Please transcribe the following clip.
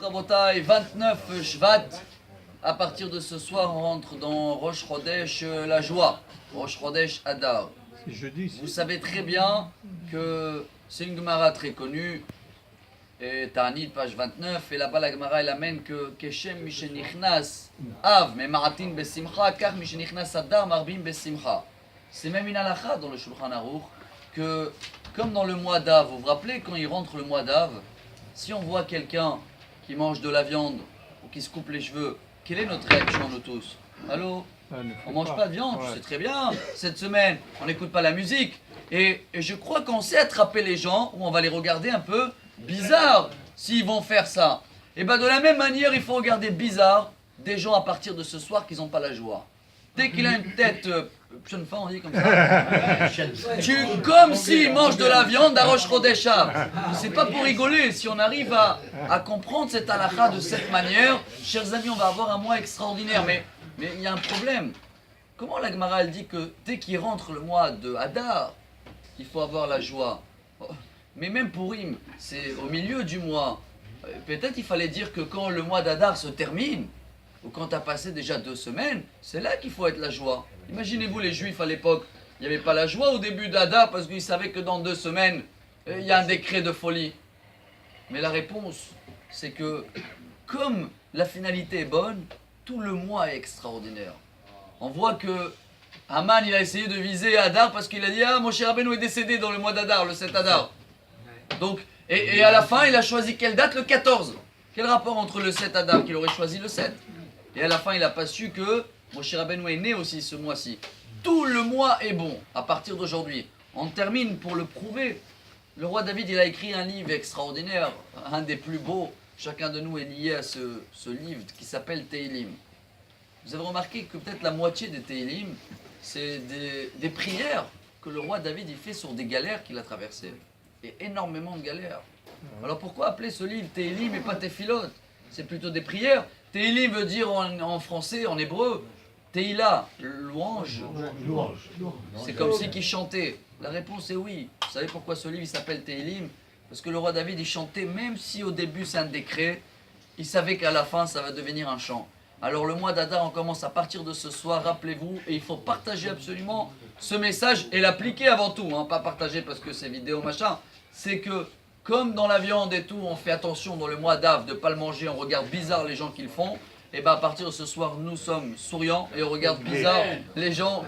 Rabotai, 29 Shvat. À partir de ce soir, on rentre dans Rosh Chodesh, la joie. Rosh Chodesh Adar. C'est jeudi. Vous savez très bien que c'est une Gemara très connue. Et Ta'anit, page 29. Et là-bas, la Gemara, elle amène que Keshem Mishenichnas Av, mais Ma'atin Besimcha, car Mishenichnas Adar, Marbim Besimcha. C'est même une halakha dans le Shulchan Aruch que, comme dans le mois d'Av, vous vous rappelez quand il rentre le mois d'Av, si on voit quelqu'un qui mange de la viande ou qui se coupe les cheveux, quelle est notre réaction, nous tous? Allô? On mange pas de viande, Ouais. c'est très bien. Cette semaine, on n'écoute pas la musique. Et je crois qu'on sait attraper les gens, ou on va les regarder un peu bizarre s'ils vont faire ça. Et bien de la même manière, il faut regarder bizarre des gens à partir de ce soir qui n'ont pas la joie. Dès qu'il a une tête, jeune femme, on dit comme ça. Comme s'il mange de la viande à Rosh Chodesh Av. C'est pas pour rigoler. Si on arrive à comprendre cette halakha de cette manière, chers amis, on va avoir un mois extraordinaire. Mais il y a un problème. Comment la Gemara elle dit que dès qu'il rentre le mois de Hadar, il faut avoir la joie. Mais même pour Purim, c'est au milieu du mois. Peut-être il fallait dire que quand le mois d'Hadar se termine, ou quand tu as passé déjà 2 semaines, c'est là qu'il faut être la joie. Imaginez-vous les Juifs à l'époque, il n'y avait pas la joie au début d'Hadar parce qu'ils savaient que dans 2 semaines, il y a un décret de folie. Mais la réponse, c'est que comme la finalité est bonne, tout le mois est extraordinaire. On voit que Haman, il a essayé de viser Hadar parce qu'il a dit « Ah, Moshe Rabbeinu est décédé dans le mois d'Hadar, le 7 Hadar. » Donc, et à la fin, il a choisi quelle date? Le 14. Quel rapport entre le 7 Hadar qu'il aurait choisi le 7? Et à la fin, il n'a pas su que Moshe Rabbeinu est né aussi ce mois-ci. Tout le mois est bon à partir d'aujourd'hui. On termine pour le prouver. Le roi David, il a écrit un livre extraordinaire, un des plus beaux. Chacun de nous est lié à ce livre qui s'appelle Teilim. Vous avez remarqué que peut-être la moitié des Teilim, c'est des prières que le roi David il fait sur des galères qu'il a traversées. Et énormément de galères. Alors pourquoi appeler ce livre Teilim et pas Tefilot? C'est plutôt des prières. Teilim veut dire en français, en hébreu, Teila, louange. C'est comme si qu'il chantait. La réponse est oui. Vous savez pourquoi ce livre il s'appelle Teilim? Parce que le roi David il chantait, même si au début c'est un décret, il savait qu'à la fin ça va devenir un chant. Alors le mois d'Adar, on commence à partir de ce soir, rappelez-vous, et il faut partager absolument ce message et l'appliquer avant tout, hein, pas partager parce que c'est vidéo machin. C'est que comme dans la viande et tout, on fait attention dans le mois d'Av de ne pas le manger, on regarde bizarre les gens qui le font, et bien à partir de ce soir, nous sommes souriants et on regarde bizarre les gens